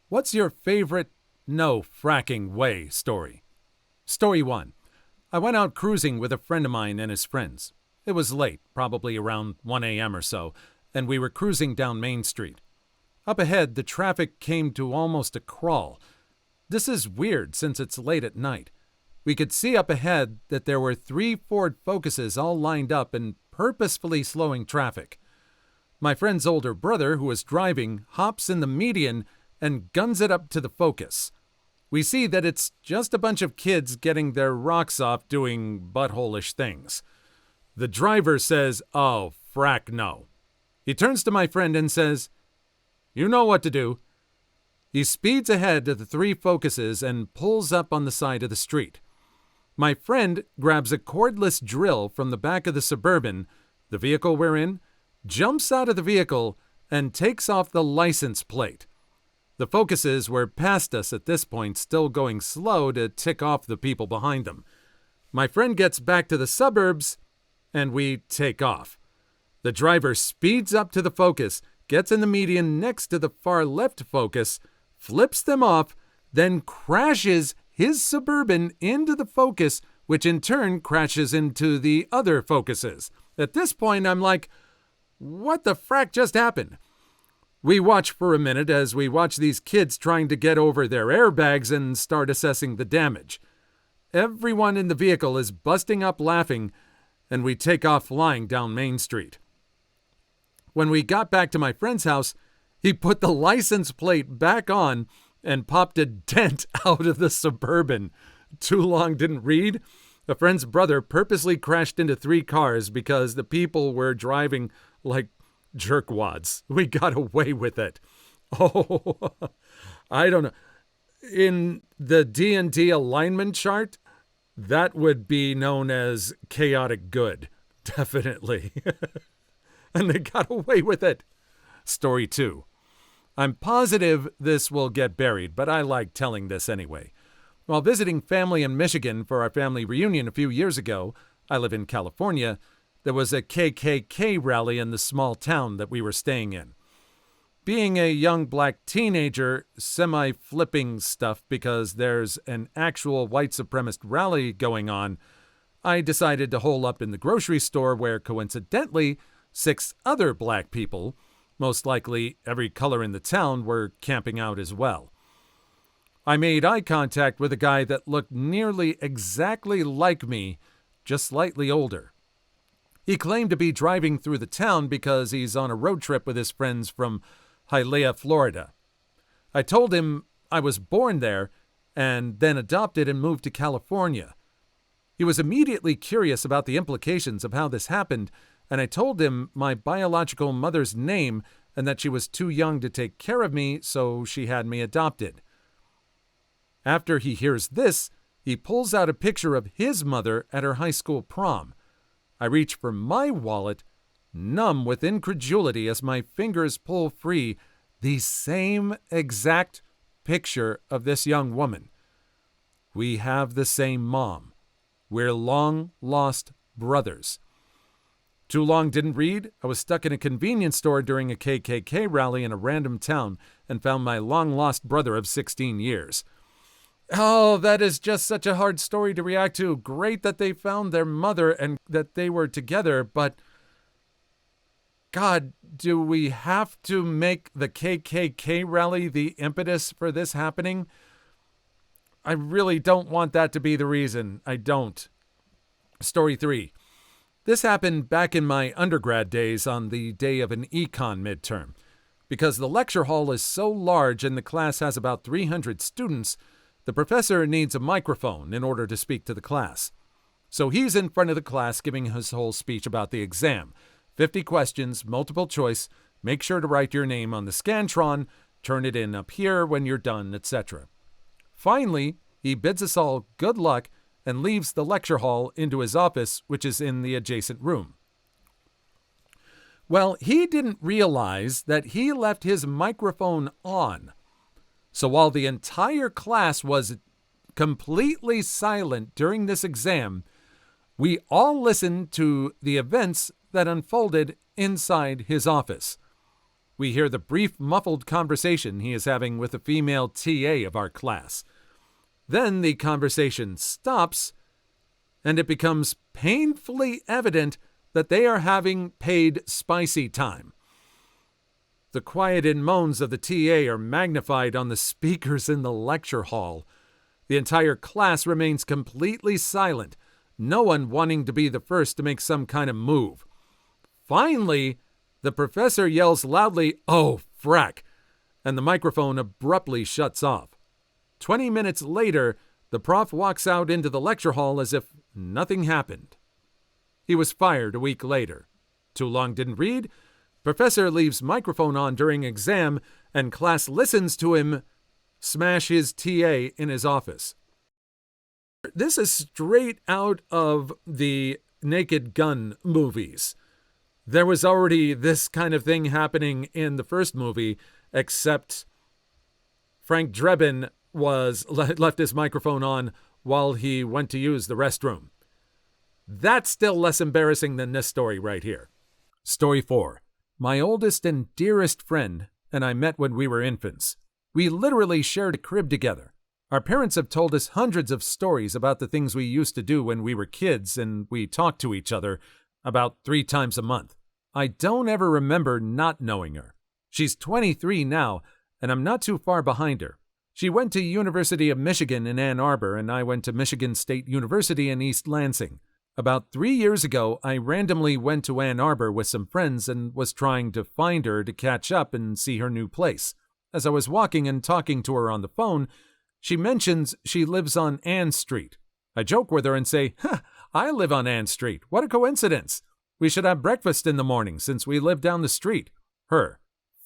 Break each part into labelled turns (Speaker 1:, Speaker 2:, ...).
Speaker 1: What's your favorite no fracking way story? Story 1. I went out cruising with a friend of mine and his friends. It was late, probably around 1 a.m. or so, and we were cruising down Main Street. Up ahead, the traffic came to almost a crawl. This is weird since it's late at night. We could see up ahead that there were 3 Ford Focuses all lined up and purposefully slowing traffic. My friend's older brother, who was driving, hops in the median and guns it up to the Focus. We see that it's just a bunch of kids getting their rocks off doing butthole-ish things. The driver says, "Oh, frack no." He turns to my friend and says, "You know what to do." He speeds ahead to the 3 Focuses and pulls up on the side of the street. My friend grabs a cordless drill from the back of the Suburban, the vehicle we're in, jumps out of the vehicle, and takes off the license plate. The Focuses were past us at this point, still going slow to tick off the people behind them. My friend gets back to the suburbs, and we take off. The driver speeds up to the Focus, gets in the median next to the far left Focus, flips them off, then crashes his Suburban into the Focus, which in turn crashes into the other Focuses. At this point, I'm like, what the frack just happened? We watch for a minute as we watch these kids trying to get over their airbags and start assessing the damage. Everyone in the vehicle is busting up laughing, and we take off flying down Main Street. When we got back to my friend's house, he put the license plate back on and popped a dent out of the Suburban. Too long didn't read. A friend's brother purposely crashed into 3 cars because the people were driving like jerkwads. We got away with it. Oh, I don't know. In the D&D alignment chart, that would be known as chaotic good. Definitely. And they got away with it. Story 2. I'm positive this will get buried, but I like telling this anyway. While visiting family in Michigan for our family reunion a few years ago, I live in California, there was a KKK rally in the small town that we were staying in. Being a young black teenager, semi-flipping stuff because there's an actual white supremacist rally going on, I decided to hole up in the grocery store where, coincidentally, 6 other black people, most likely every color in the town, were camping out as well. I made eye contact with a guy that looked nearly exactly like me, just slightly older. He claimed to be driving through the town because he's on a road trip with his friends from Hialeah, Florida. I told him I was born there and then adopted and moved to California. He was immediately curious about the implications of how this happened, and I told him my biological mother's name and that she was too young to take care of me, so she had me adopted. After he hears this, he pulls out a picture of his mother at her high school prom. I reach for my wallet, numb with incredulity as my fingers pull free the same exact picture of this young woman. We have the same mom. We're long-lost brothers. Too long didn't read. I was stuck in a convenience store during a KKK rally in a random town and found my long-lost brother of 16 years. Oh, that is just such a hard story to react to. Great that they found their mother and that they were together, but God, do we have to make the KKK rally the impetus for this happening? I really don't want that to be the reason. I don't. Story 3. This happened back in my undergrad days on the day of an econ midterm. Because the lecture hall is so large and the class has about 300 students, the professor needs a microphone in order to speak to the class. So he's in front of the class giving his whole speech about the exam. 50 questions, multiple choice, make sure to write your name on the Scantron, turn it in up here when you're done, etc. Finally, he bids us all good luck and leaves the lecture hall into his office, which is in the adjacent room. Well, he didn't realize that he left his microphone on. So while the entire class was completely silent during this exam, we all listened to the events that unfolded inside his office. We hear the brief, muffled conversation he is having with a female TA of our class. Then the conversation stops, and it becomes painfully evident that they are having paid spicy time. The quieted moans of the TA are magnified on the speakers in the lecture hall. The entire class remains completely silent, no one wanting to be the first to make some kind of move. Finally, the professor yells loudly, "Oh, frack," and the microphone abruptly shuts off. 20 minutes later, the prof walks out into the lecture hall as if nothing happened. He was fired a week later. Too long didn't read. Professor leaves microphone on during exam, and class listens to him smash his TA in his office. This is straight out of the Naked Gun movies. There was already this kind of thing happening in the first movie, except Frank Drebin left his microphone on while he went to use the restroom. That's still less embarrassing than this story right here. Story 4. My oldest and dearest friend and I met when we were infants. We literally shared a crib together. Our parents have told us hundreds of stories about the things we used to do when we were kids, and we talked to each other about 3 times a month. I don't ever remember not knowing her. She's 23 now, and I'm not too far behind her. She went to University of Michigan in Ann Arbor, and I went to Michigan State University in East Lansing. About 3 years ago, I randomly went to Ann Arbor with some friends and was trying to find her to catch up and see her new place. As I was walking and talking to her on the phone, she mentions she lives on Ann Street. I joke with her and say, I live on Ann Street. What a coincidence. We should have breakfast in the morning since we live down the street. Her.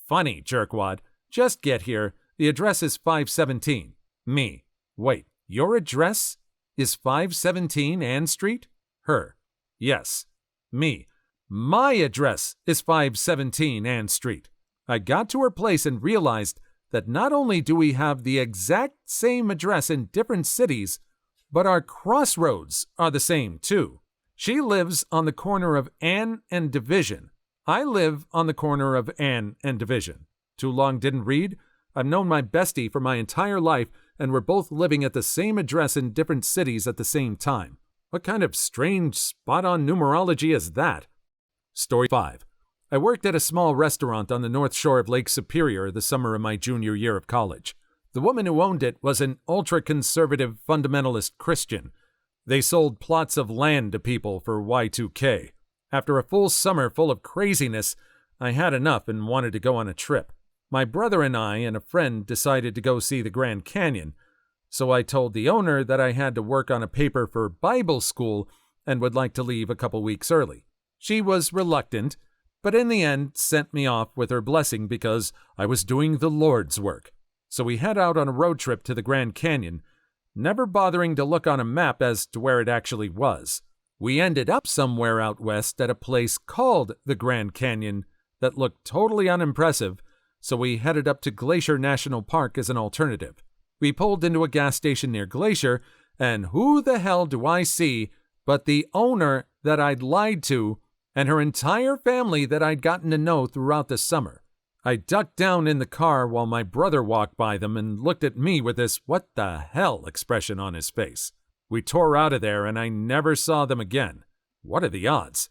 Speaker 1: Funny, jerkwad. Just get here. The address is 517. Me. Wait, your address is 517 Ann Street? Her. Yes. Me. My address is 517 Ann Street. I got to her place and realized that not only do we have the exact same address in different cities, but our crossroads are the same too. She lives on the corner of Ann and Division. I live on the corner of Ann and Division. Too long didn't read? I've known my bestie for my entire life, and we're both living at the same address in different cities at the same time. What kind of strange, spot-on numerology is that? Story 5. I worked at a small restaurant on the north shore of Lake Superior the summer of my junior year of college. The woman who owned it was an ultra-conservative fundamentalist Christian. They sold plots of land to people for Y2K. After a full summer full of craziness, I had enough and wanted to go on a trip. My brother and I and a friend decided to go see the Grand Canyon, so I told the owner that I had to work on a paper for Bible school and would like to leave a couple weeks early. She was reluctant, but in the end sent me off with her blessing because I was doing the Lord's work. So we head out on a road trip to the Grand Canyon, never bothering to look on a map as to where it actually was. We ended up somewhere out west at a place called the Grand Canyon that looked totally unimpressive, so we headed up to Glacier National Park as an alternative. We pulled into a gas station near Glacier, and who the hell do I see but the owner that I'd lied to and her entire family that I'd gotten to know throughout the summer. I ducked down in the car while my brother walked by them and looked at me with this "what the hell" expression on his face. We tore out of there and I never saw them again. What are the odds?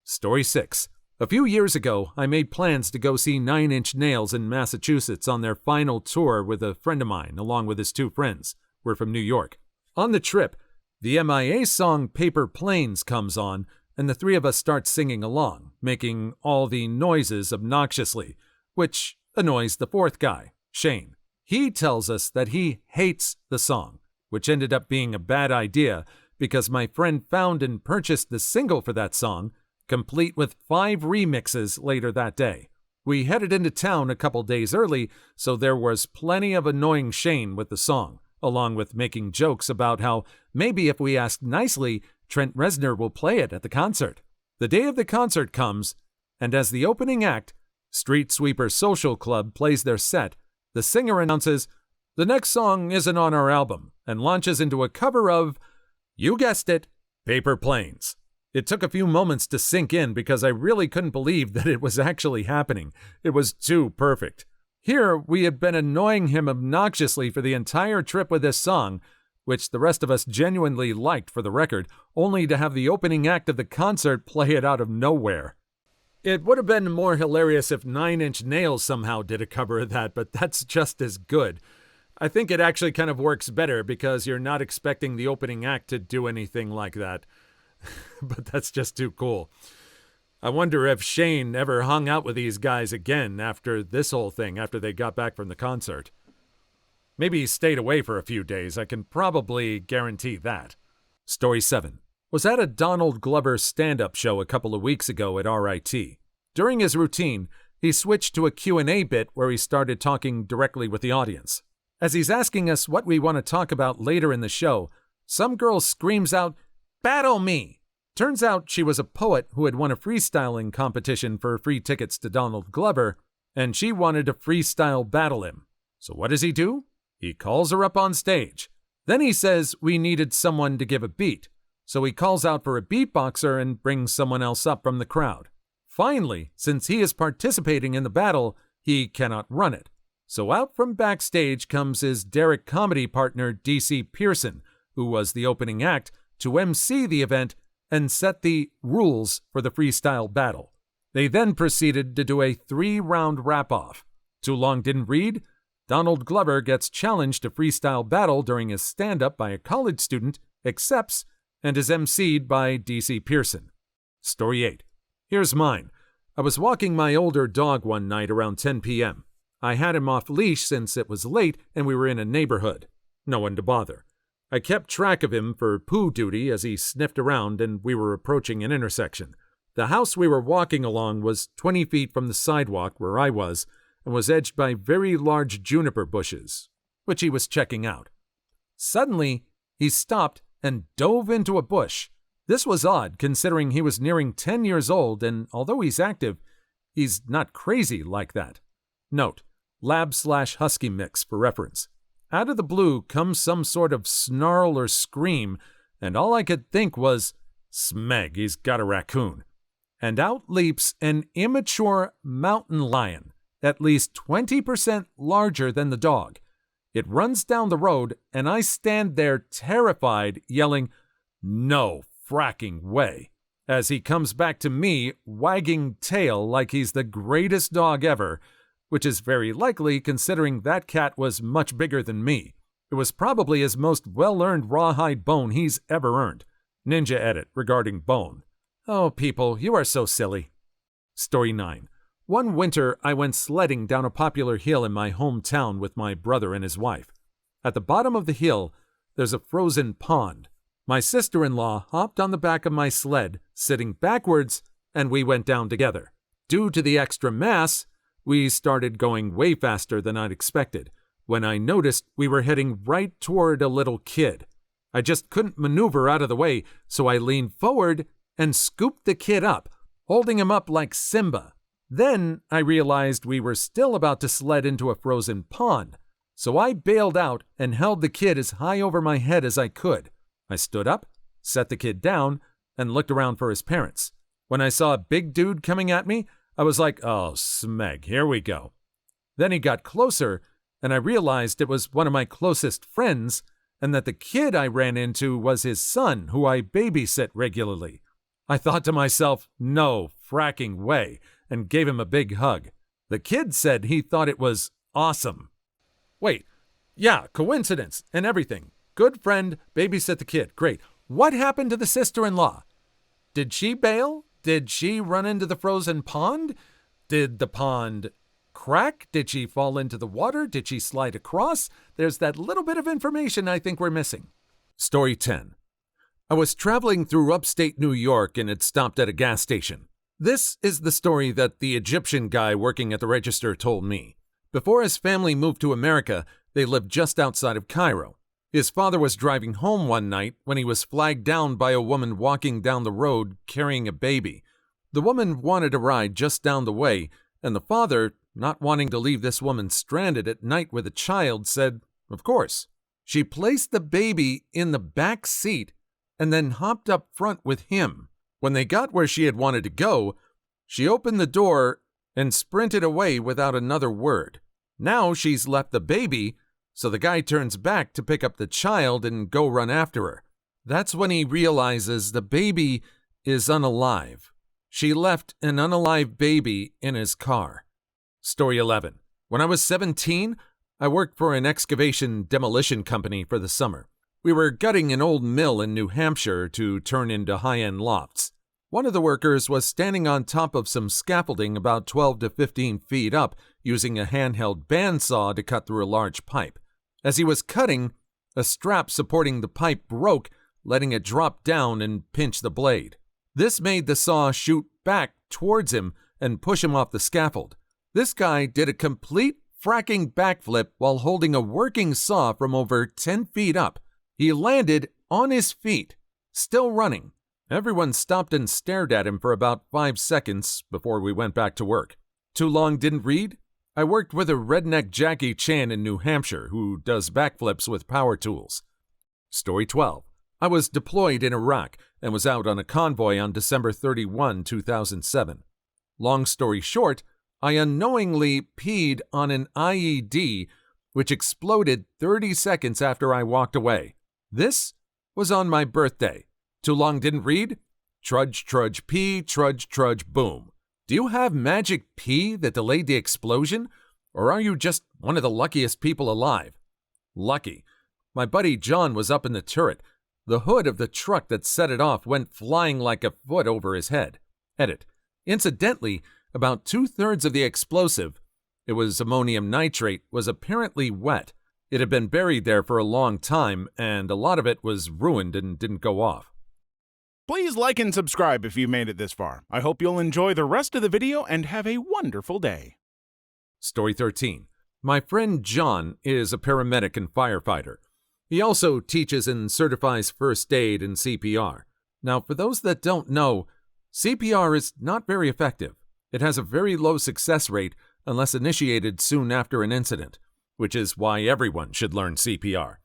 Speaker 1: Story 6. A few years ago, I made plans to go see 9 Inch Nails in Massachusetts on their final tour with a friend of mine, along with his 2 friends. We're from New York. On the trip, the MIA song Paper Planes comes on, and the 3 of us start singing along, making all the noises obnoxiously, which annoys the 4th guy, Shane. He tells us that he hates the song, which ended up being a bad idea because my friend found and purchased the single for that song, complete with 5 remixes later that day. We headed into town a couple days early, so there was plenty of annoying Shane with the song, along with making jokes about how maybe if we ask nicely, Trent Reznor will play it at the concert. The day of the concert comes, and as the opening act, Street Sweeper Social Club plays their set, the singer announces, "The next song isn't on our album," and launches into a cover of, you guessed it, Paper Planes. It took a few moments to sink in because I really couldn't believe that it was actually happening. It was too perfect. Here, we had been annoying him obnoxiously for the entire trip with this song, which the rest of us genuinely liked for the record, only to have the opening act of the concert play it out of nowhere. It would have been more hilarious if 9 Inch Nails somehow did a cover of that, but that's just as good. I think it actually kind of works better because you're not expecting the opening act to do anything like that. But that's just too cool. I wonder if Shane ever hung out with these guys again after this whole thing, after they got back from the concert. Maybe he stayed away for a few days. I can probably guarantee that. Story 7. Was at a Donald Glover stand-up show a couple of weeks ago at RIT. During his routine, he switched to a Q&A bit where he started talking directly with the audience. As he's asking us what we want to talk about later in the show, some girl screams out, "Battle me!" Turns out she was a poet who had won a freestyling competition for free tickets to Donald Glover, and she wanted to freestyle battle him. So what does he do? He calls her up on stage. Then he says we needed someone to give a beat, so he calls out for a beatboxer and brings someone else up from the crowd. Finally, since he is participating in the battle, he cannot run it. So out from backstage comes his Derek comedy partner DC Pearson, who was the opening act, to MC the event and set the rules for the freestyle battle. They then proceeded to do a 3-round wrap-off. Too long didn't read? Donald Glover gets challenged to freestyle battle during his stand-up by a college student, accepts, and is MC'd by DC Pearson. Story 8. Here's mine. I was walking my older dog one night around 10 p.m. I had him off leash since it was late and we were in a neighborhood. No one to bother. I kept track of him for poo duty as he sniffed around and we were approaching an intersection. The house we were walking along was 20 feet from the sidewalk where I was and was edged by very large juniper bushes, which he was checking out. Suddenly, he stopped and dove into a bush. This was odd considering he was nearing 10 years old and although he's active, he's not crazy like that. Note, lab/husky mix for reference. Out of the blue comes some sort of snarl or scream, and all I could think was, "Smeg, he's got a raccoon." And out leaps an immature mountain lion, at least 20% larger than the dog. It runs down the road, and I stand there terrified, yelling, "No fracking way," as he comes back to me, wagging tail like he's the greatest dog ever, which is very likely considering that cat was much bigger than me. It was probably his most well-earned rawhide bone he's ever earned. Ninja edit regarding bone. Oh, people, you are so silly. Story 9. One winter, I went sledding down a popular hill in my hometown with my brother and his wife. At the bottom of the hill, there's a frozen pond. My sister-in-law hopped on the back of my sled, sitting backwards, and we went down together. Due to the extra mass, we started going way faster than I'd expected, when I noticed we were heading right toward a little kid. I just couldn't maneuver out of the way, so I leaned forward and scooped the kid up, holding him up like Simba. Then I realized we were still about to sled into a frozen pond, so I bailed out and held the kid as high over my head as I could. I stood up, set the kid down, and looked around for his parents. When I saw a big dude coming at me, I was like, "Oh, smeg, here we go." Then he got closer, and I realized it was one of my closest friends, and that the kid I ran into was his son, who I babysit regularly. I thought to myself, no fracking way, and gave him a big hug. The kid said he thought it was awesome. Wait, yeah, coincidence and everything. Good friend, babysit the kid, great. What happened to the sister-in-law? Did she bail? Did she run into the frozen pond? Did the pond crack? Did she fall into the water? Did she slide across? There's that little bit of information I think we're missing. Story 10. I was traveling through upstate New York and had stopped at a gas station. This is the story that the Egyptian guy working at the register told me. Before his family moved to America, they lived just outside of Cairo. His father was driving home one night when he was flagged down by a woman walking down the road carrying a baby. The woman wanted a ride just down the way, and the father, not wanting to leave this woman stranded at night with a child, said, "Of course." She placed the baby in the back seat and then hopped up front with him. When they got where she had wanted to go, she opened the door and sprinted away without another word. Now she's left the baby, so the guy turns back to pick up the child and go run after her. That's when he realizes the baby is unalive. She left an unalive baby in his car. Story 11. When I was 17, I worked for an excavation demolition company for the summer. We were gutting an old mill in New Hampshire to turn into high-end lofts. One of the workers was standing on top of some scaffolding about 12 to 15 feet up, using a handheld bandsaw to cut through a large pipe. As he was cutting, a strap supporting the pipe broke, letting it drop down and pinch the blade. This made the saw shoot back towards him and push him off the scaffold. This guy did a complete fracking backflip while holding a working saw from over 10 feet up. He landed on his feet, still running. Everyone stopped and stared at him for about 5 seconds before we went back to work. Too long didn't read? I worked with a redneck Jackie Chan in New Hampshire who does backflips with power tools. Story 12. I was deployed in Iraq and was out on a convoy on December 31, 2007. Long story short, I unknowingly peed on an IED, which exploded 30 seconds after I walked away. This was on my birthday. Too long didn't read? Trudge, trudge, pee, trudge, trudge, boom. Do you have magic pee that delayed the explosion? Or are you just one of the luckiest people alive? Lucky. My buddy John was up in the turret. The hood of the truck that set it off went flying like a foot over his head. Edit. Incidentally, about 2/3 of the explosive, it was ammonium nitrate, was apparently wet. It had been buried there for a long time, and a lot of it was ruined and didn't go off.
Speaker 2: Please like and subscribe if you made it this far. I hope you'll enjoy the rest of the video and have a wonderful day.
Speaker 1: Story 13. My friend John is a paramedic and firefighter. He also teaches and certifies first aid and CPR. Now, for those that don't know, CPR is not very effective. It has a very low success rate unless initiated soon after an incident, which is why everyone should learn CPR.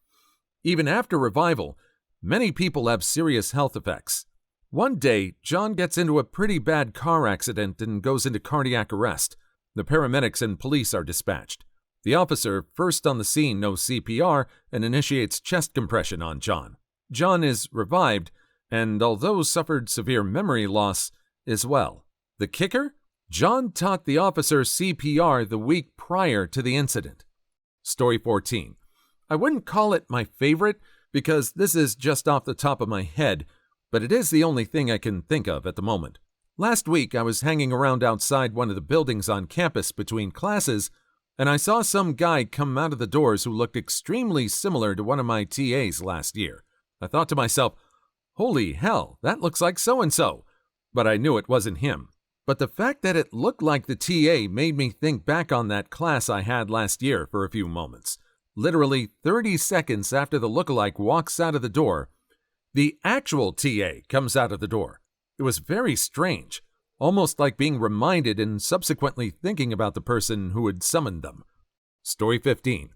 Speaker 1: Even after revival, many people have serious health effects. One day, John gets into a pretty bad car accident and goes into cardiac arrest. The paramedics and police are dispatched. The officer, first on the scene, knows CPR and initiates chest compression on John. John is revived, and although suffered severe memory loss, is well. The kicker? John taught the officer CPR the week prior to the incident. Story 14. I wouldn't call it my favorite because this is just off the top of my head, but it is the only thing I can think of at the moment. Last week, I was hanging around outside one of the buildings on campus between classes, and I saw some guy come out of the doors who looked extremely similar to one of my TAs last year. I thought to myself, holy hell, that looks like so-and-so, but I knew it wasn't him. But the fact that it looked like the TA made me think back on that class I had last year for a few moments. Literally 30 seconds after the lookalike walks out of the door, the actual TA comes out of the door. It was very strange, almost like being reminded and subsequently thinking about the person who had summoned them. Story 15.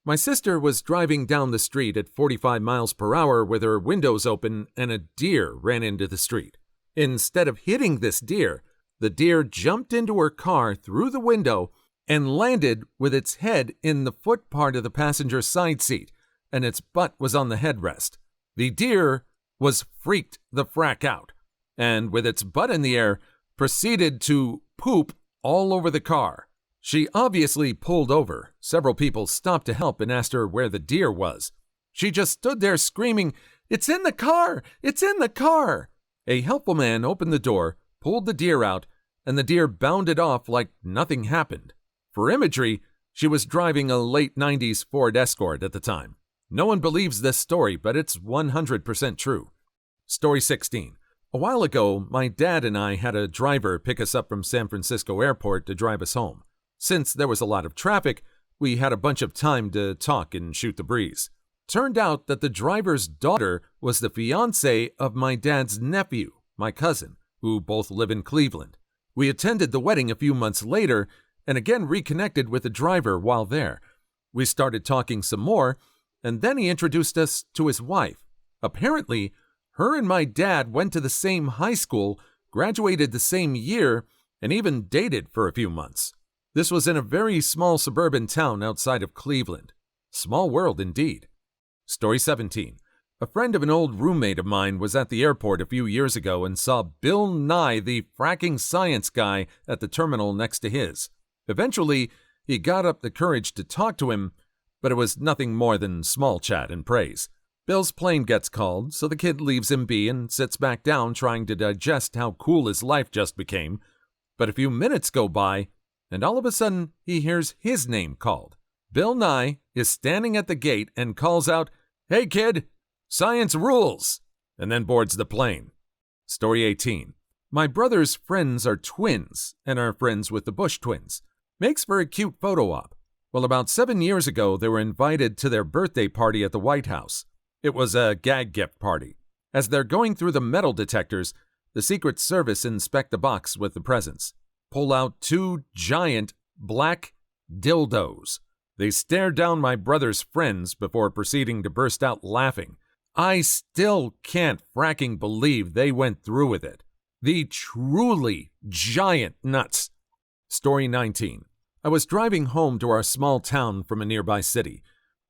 Speaker 1: My sister was driving down the street at 45 miles per hour with her windows open and a deer ran into the street. Instead of hitting this deer, the deer jumped into her car through the window and landed with its head in the foot part of the passenger side seat, and its butt was on the headrest. The deer was freaked the frack out, and with its butt in the air, proceeded to poop all over the car. She obviously pulled over. Several people stopped to help and asked her where the deer was. She just stood there screaming, "It's in the car! It's in the car!" A helpful man opened the door, pulled the deer out, and the deer bounded off like nothing happened. For imagery, she was driving a late 90s Ford Escort at the time. No one believes this story, but it's 100% true. Story 16. A while ago, my dad and I had a driver pick us up from San Francisco Airport to drive us home. Since there was a lot of traffic, we had a bunch of time to talk and shoot the breeze. Turned out that the driver's daughter was the fiancée of my dad's nephew, my cousin, who both live in Cleveland. We attended the wedding a few months later and again reconnected with the driver while there. We started talking some more, and then he introduced us to his wife. Apparently, Her and my dad went to the same high school, graduated the same year, and even dated for a few months. This was in a very small suburban town outside of Cleveland. Small world indeed. Story 17. A friend of an old roommate of mine was at the airport a few years ago and saw Bill Nye, the fracking science guy, at the terminal next to his. Eventually, he got up the courage to talk to him, but it was nothing more than small chat and praise. Bill's plane gets called, so the kid leaves him be and sits back down trying to digest how cool his life just became. But a few minutes go by, and all of a sudden he hears his name called. Bill Nye is standing at the gate and calls out, "Hey kid, science rules," and then boards the plane. Story 18. My brother's friends are twins and are friends with the Bush twins. Makes for a cute photo op. Well, about 7 years ago, they were invited to their birthday party at the White House. It was a gag gift party. As they're going through the metal detectors, the Secret Service inspect the box with the presents. Pull out 2 giant black dildos. They stare down my brother's friends before proceeding to burst out laughing. I still can't fracking believe they went through with it. The truly giant nuts. Story 19. I was driving home to our small town from a nearby city,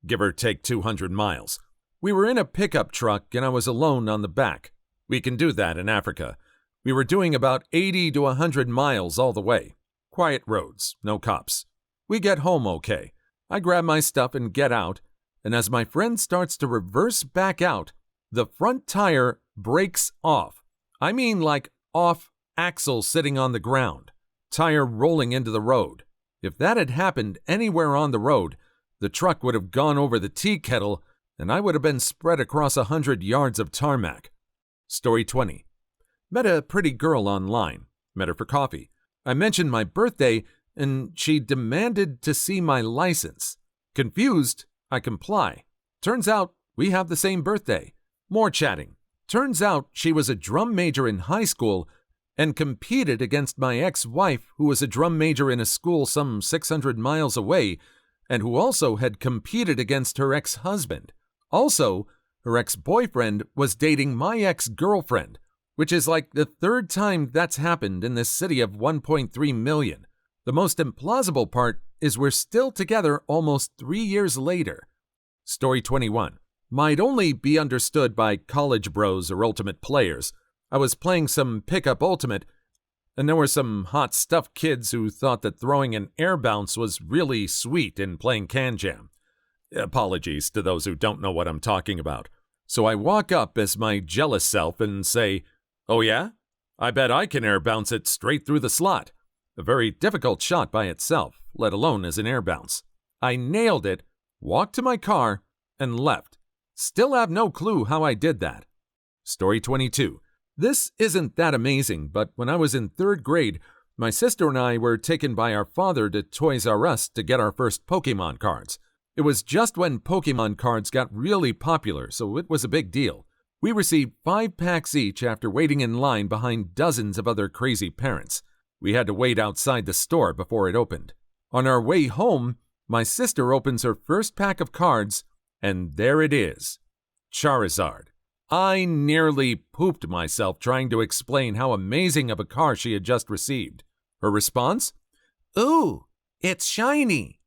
Speaker 1: give or take 200 miles. We were in a pickup truck and I was alone on the back. We can do that in Africa. We were doing about 80 to 100 miles all the way. Quiet roads, no cops. We get home okay. I grab my stuff and get out, and as my friend starts to reverse back out, the front tire breaks off. I mean like off axle sitting on the ground, tire rolling into the road. If that had happened anywhere on the road, the truck would have gone over the tea kettle and I would have been spread across 100 yards of tarmac. Story 20. Met a pretty girl online. Met her for coffee. I mentioned my birthday and she demanded to see my license. Confused, I comply. Turns out we have the same birthday. More chatting. Turns out she was a drum major in high school and competed against my ex-wife, who was a drum major in a school some 600 miles away and who also had competed against her ex-husband. Also, her ex-boyfriend was dating my ex-girlfriend, which is like the 3rd time that's happened in this city of 1.3 million. The most implausible part is we're still together almost 3 years later. Story 21. Might only be understood by college bros or ultimate players. I was playing some pickup ultimate, and there were some hot stuff kids who thought that throwing an air bounce was really sweet in playing Can Jam. Apologies to those who don't know what I'm talking about. So I walk up as my jealous self and say, "Oh yeah? I bet I can air bounce it straight through the slot." A very difficult shot by itself, let alone as an air bounce. I nailed it, walked to my car, and left. Still have no clue how I did that. Story 22. This isn't that amazing, but when I was in 3rd grade, my sister and I were taken by our father to Toys R Us to get our first Pokemon cards. It was just when Pokemon cards got really popular, so it was a big deal. We received 5 packs each after waiting in line behind dozens of other crazy parents. We had to wait outside the store before it opened. On our way home, my sister opens her first pack of cards, and there it is. Charizard. I nearly pooped myself trying to explain how amazing of a car she had just received. Her response? "Ooh, it's shiny."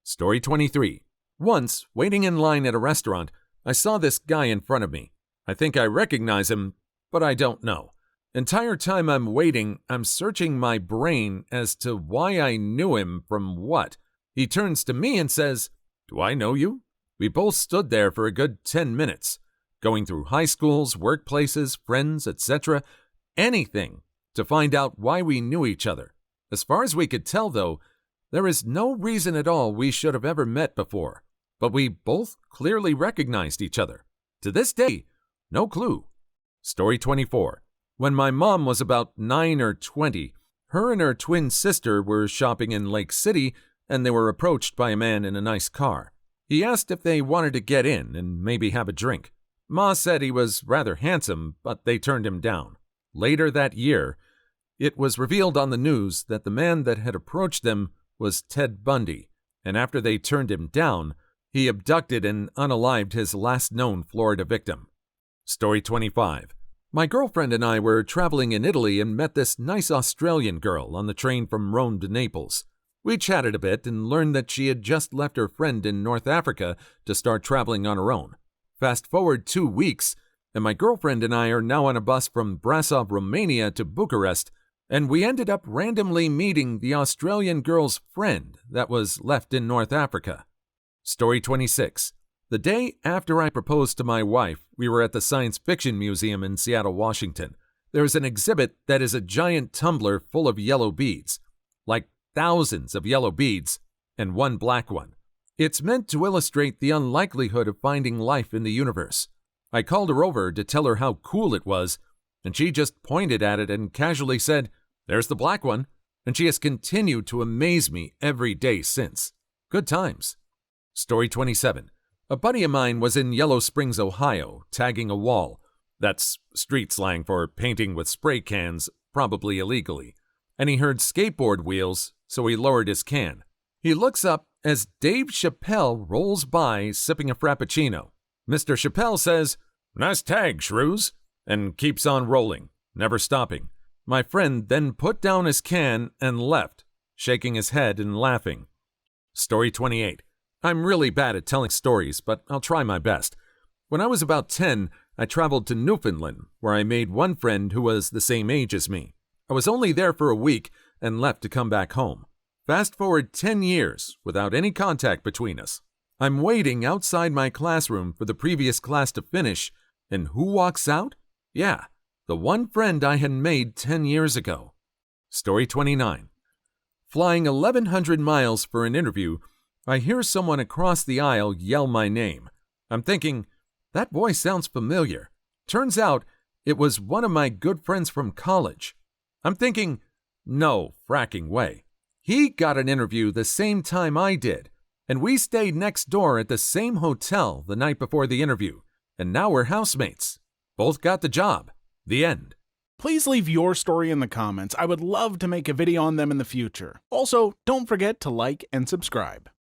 Speaker 1: Story 23. Once, waiting in line at a restaurant, I saw this guy in front of me. I think I recognize him, but I don't know. Entire time I'm waiting, I'm searching my brain as to why I knew him from what. He turns to me and says, "Do I know you?" We both stood there for a good 10 minutes, going through high schools, workplaces, friends, etc., anything to find out why we knew each other. As far as we could tell, though, there is no reason at all we should have ever met before, but we both clearly recognized each other. To this day, no clue. Story 24. When my mom was about 9 or 20, her and her twin sister were shopping in Lake City, and they were approached by a man in a nice car. He asked if they wanted to get in and maybe have a drink. Ma said he was rather handsome, but they turned him down. Later that year, it was revealed on the news that the man that had approached them was Ted Bundy, and after they turned him down, he abducted and unalived his last known Florida victim. Story 25. My girlfriend and I were traveling in Italy and met this nice Australian girl on the train from Rome to Naples. We chatted a bit and learned that she had just left her friend in North Africa to start traveling on her own. Fast forward 2 weeks, and my girlfriend and I are now on a bus from Brasov, Romania to Bucharest, and we ended up randomly meeting the Australian girl's friend that was left in North Africa. Story 26. The day after I proposed to my wife, we were at the Science Fiction Museum in Seattle, Washington. There is an exhibit that is a giant tumbler full of yellow beads, like thousands of yellow beads, and one black one. It's meant to illustrate the unlikelihood of finding life in the universe. I called her over to tell her how cool it was, and she just pointed at it and casually said, "There's the black one," and she has continued to amaze me every day since. Good times. Story 27. A buddy of mine was in Yellow Springs, Ohio, tagging a wall. That's street slang for painting with spray cans, probably illegally. And he heard skateboard wheels, so he lowered his can. He looks up as Dave Chappelle rolls by sipping a Frappuccino. Mr. Chappelle says, "Nice tag, Shrews," and keeps on rolling, never stopping. My friend then put down his can and left, shaking his head and laughing. Story 28. I'm really bad at telling stories, but I'll try my best. When I was about 10, I traveled to Newfoundland, where I made one friend who was the same age as me. I was only there for a week and left to come back home. Fast forward 10 years without any contact between us. I'm waiting outside my classroom for the previous class to finish, and who walks out? Yeah, the one friend I had made 10 years ago. Story 29. Flying 1,100 miles for an interview, I hear someone across the aisle yell my name. I'm thinking, that voice sounds familiar. Turns out, it was one of my good friends from college. I'm thinking, no fracking way. He got an interview the same time I did, and we stayed next door at the same hotel the night before the interview, and now we're housemates. Both got the job. The end.
Speaker 2: Please leave your story in the comments. I would love to make a video on them in the future. Also, don't forget to like and subscribe.